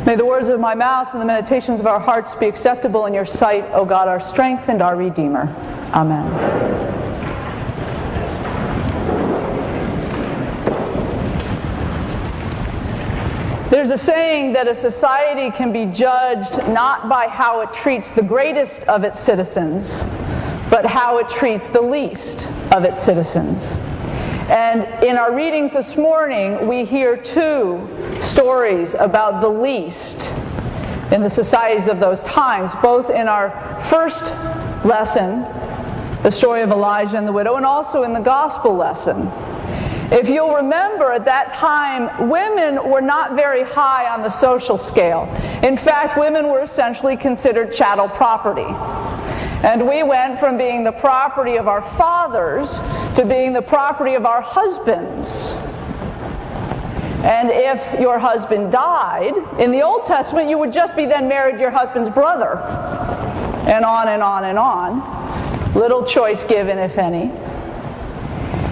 May the words of my mouth and the meditations of our hearts be acceptable in your sight, O God, our strength and our Redeemer. Amen. There's a saying that a society can be judged not by how it treats the greatest of its citizens, but how it treats the least of its citizens. And in our readings this morning, we hear two stories about the least in the societies of those times, both in our first lesson, the story of Elijah and the widow, and also in the gospel lesson. If you'll remember, at that time, women were not very high on the social scale. In fact, women were essentially considered chattel property. And we went from being the property of our fathers to being the property of our husbands. And if your husband died, in the Old Testament, you would just be then married to your husband's brother. And on and on and on. Little choice given, if any.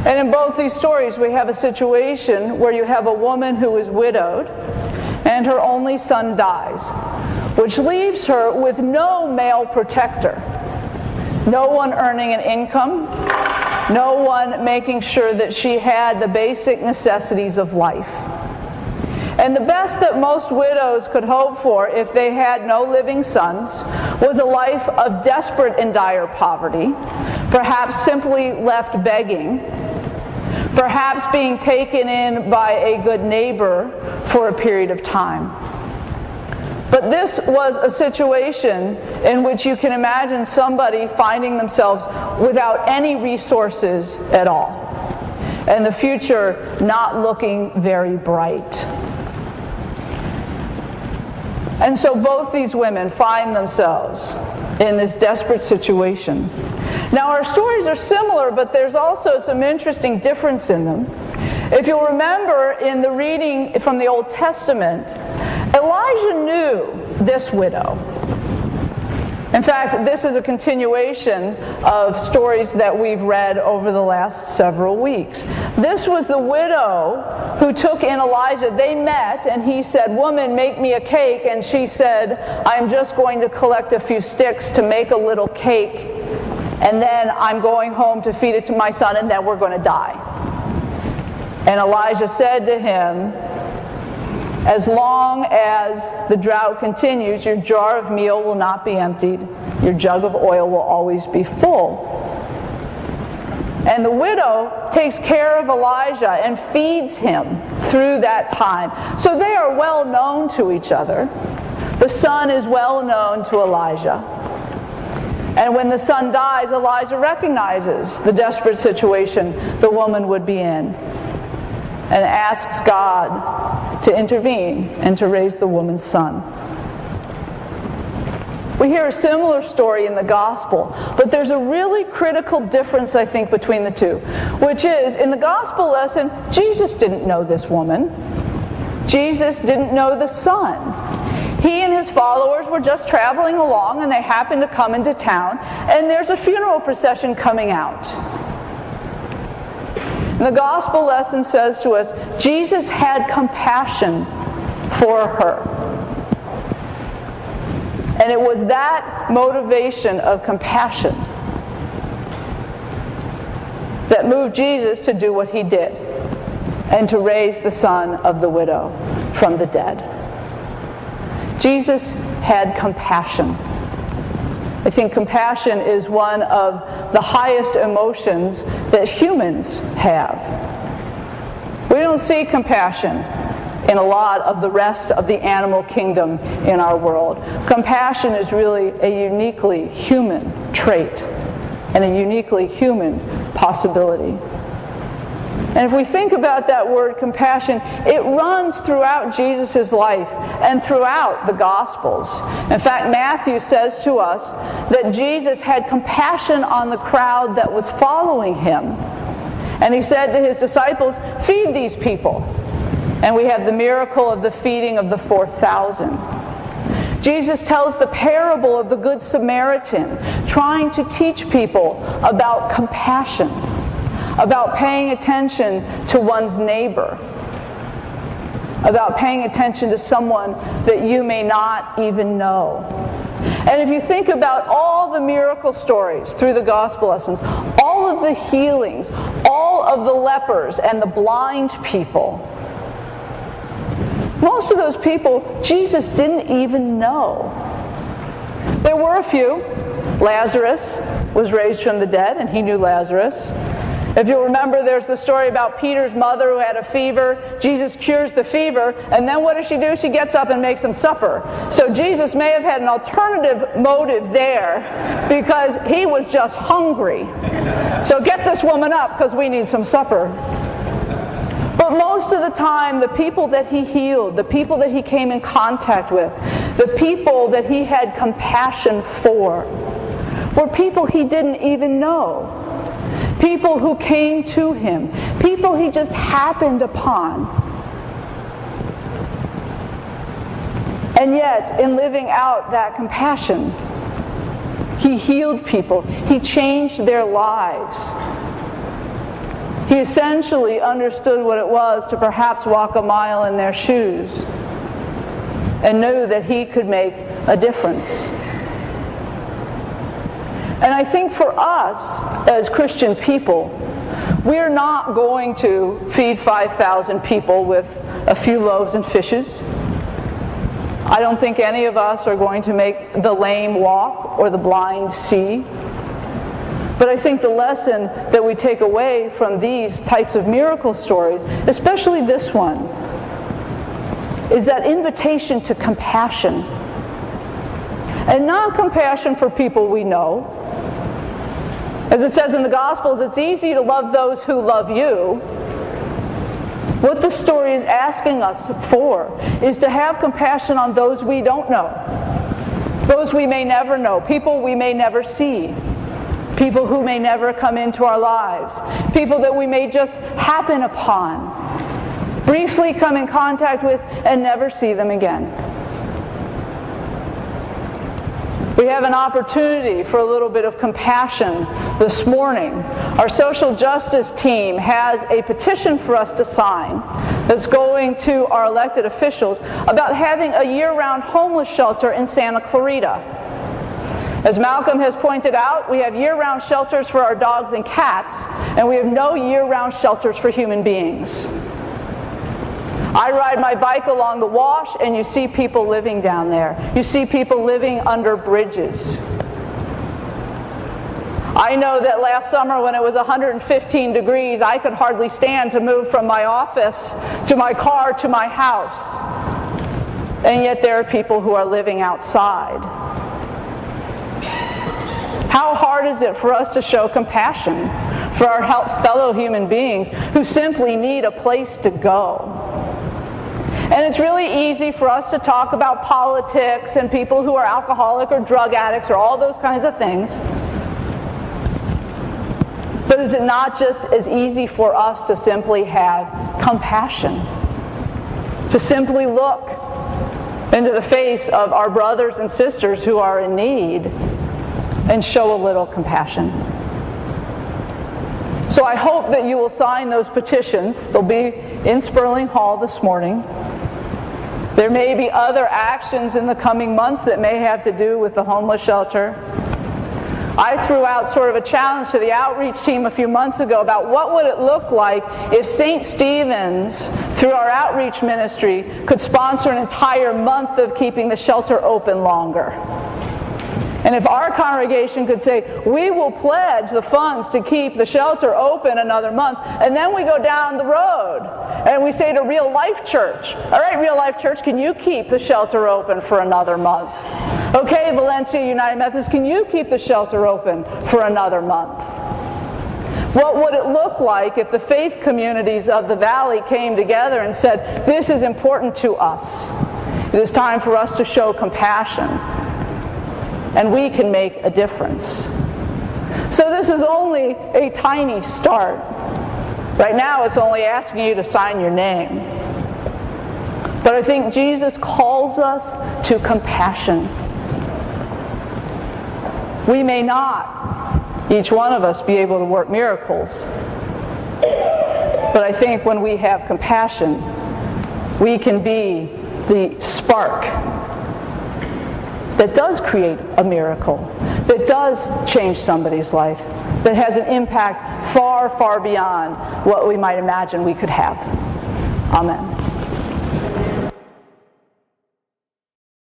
And in both these stories, we have a situation where you have a woman who is widowed, and her only son dies, which leaves her with no male protector. No one earning an income, no one making sure that she had the basic necessities of life. And the best that most widows could hope for if they had no living sons was a life of desperate and dire poverty, perhaps simply left begging, perhaps being taken in by a good neighbor for a period of time. But this was a situation in which you can imagine somebody finding themselves without any resources at all, and the future not looking very bright. And so both these women find themselves in this desperate situation. Now our stories are similar, but there's also some interesting difference in them. If you'll remember in the reading from the Old Testament, Elijah knew this widow. In fact, this is a continuation of stories that we've read over the last several weeks. This was the widow who took in Elijah. They met, and he said, "Woman, make me a cake." And she said, "I'm just going to collect a few sticks to make a little cake, and then I'm going home to feed it to my son, and then we're going to die." And Elijah said to him, "As long as the drought continues, your jar of meal will not be emptied. Your jug of oil will always be full." And the widow takes care of Elijah and feeds him through that time. So they are well known to each other. The son is well known to Elijah. And when the son dies, Elijah recognizes the desperate situation the woman would be in, and asks God to intervene and to raise the woman's son. We hear a similar story in the gospel, but there's a really critical difference, I think, between the two, which is, in the gospel lesson, Jesus didn't know this woman. Jesus didn't know the son. He and his followers were just traveling along, and they happened to come into town, and there's a funeral procession coming out. And the gospel lesson says to us, Jesus had compassion for her. And it was that motivation of compassion that moved Jesus to do what he did, and to raise the son of the widow from the dead. Jesus had compassion. I think compassion is one of the highest emotions that humans have. We don't see compassion in a lot of the rest of the animal kingdom in our world. Compassion is really a uniquely human trait and a uniquely human possibility. And if we think about that word compassion, it runs throughout Jesus' life and throughout the Gospels. In fact, Matthew says to us that Jesus had compassion on the crowd that was following him. And he said to his disciples, "Feed these people." And we have the miracle of the feeding of the 4,000. Jesus tells the parable of the Good Samaritan, trying to teach people about compassion, about paying attention to one's neighbor. about paying attention to someone that you may not even know. And if you think about all the miracle stories through the gospel lessons, all of the healings, all of the lepers and the blind people, most of those people Jesus didn't even know. There were a few. Lazarus was raised from the dead, and he knew Lazarus. If you'll remember, there's the story about Peter's mother who had a fever. Jesus cures the fever, and then what does she do? She gets up and makes them supper. So Jesus may have had an alternative motive there because he was just hungry. So get this woman up because we need some supper. But most of the time, the people that he healed, the people that he came in contact with, the people that he had compassion for, were people he didn't even know. People who came to him. People he just happened upon. And yet, in living out that compassion, he healed people. He changed their lives. He essentially understood what it was to perhaps walk a mile in their shoes and knew that he could make a difference. And I think for us, as Christian people, we're not going to feed 5,000 people with a few loaves and fishes. I don't think any of us are going to make the lame walk or the blind see. But I think the lesson that we take away from these types of miracle stories, especially this one, is that invitation to compassion. And not compassion for people we know. As it says in the Gospels, it's easy to love those who love you. What the story is asking us for is to have compassion on those we don't know. Those we may never know. People we may never see. People who may never come into our lives. People that we may just happen upon. Briefly come in contact with and never see them again. We have an opportunity for a little bit of compassion this morning. Our social justice team has a petition for us to sign that's going to our elected officials about having a year-round homeless shelter in Santa Clarita. As Malcolm has pointed out, we have year-round shelters for our dogs and cats, and we have no year-round shelters for human beings. I ride my bike along the Wash, and you see people living down there. You see people living under bridges. I know that last summer when it was 115 degrees, I could hardly stand to move from my office to my car to my house. And yet there are people who are living outside. How hard is it for us to show compassion for our fellow human beings who simply need a place to go? And it's really easy for us to talk about politics and people who are alcoholic or drug addicts or all those kinds of things. But is it not just as easy for us to simply have compassion? To simply look into the face of our brothers and sisters who are in need and show a little compassion? So I hope that you will sign those petitions. They'll be in Sperling Hall this morning. There may be other actions in the coming months that may have to do with the homeless shelter. I threw out sort of a challenge to the outreach team a few months ago about what would it look like if St. Stephen's, through our outreach ministry, could sponsor an entire month of keeping the shelter open longer. And if our congregation could say, we will pledge the funds to keep the shelter open another month, and then we go down the road and we say to Real Life Church, all right, Real Life Church, can you keep the shelter open for another month? Okay, Valencia United Methodist, can you keep the shelter open for another month? What would it look like if the faith communities of the valley came together and said, this is important to us. It is time for us to show compassion. And we can make a difference. So this is only a tiny start. Right now it's only asking you to sign your name. But I think Jesus calls us to compassion. We may not, each one of us, be able to work miracles. But I think when we have compassion, we can be the spark that does create a miracle, that does change somebody's life, that has an impact far, far beyond what we might imagine we could have. Amen.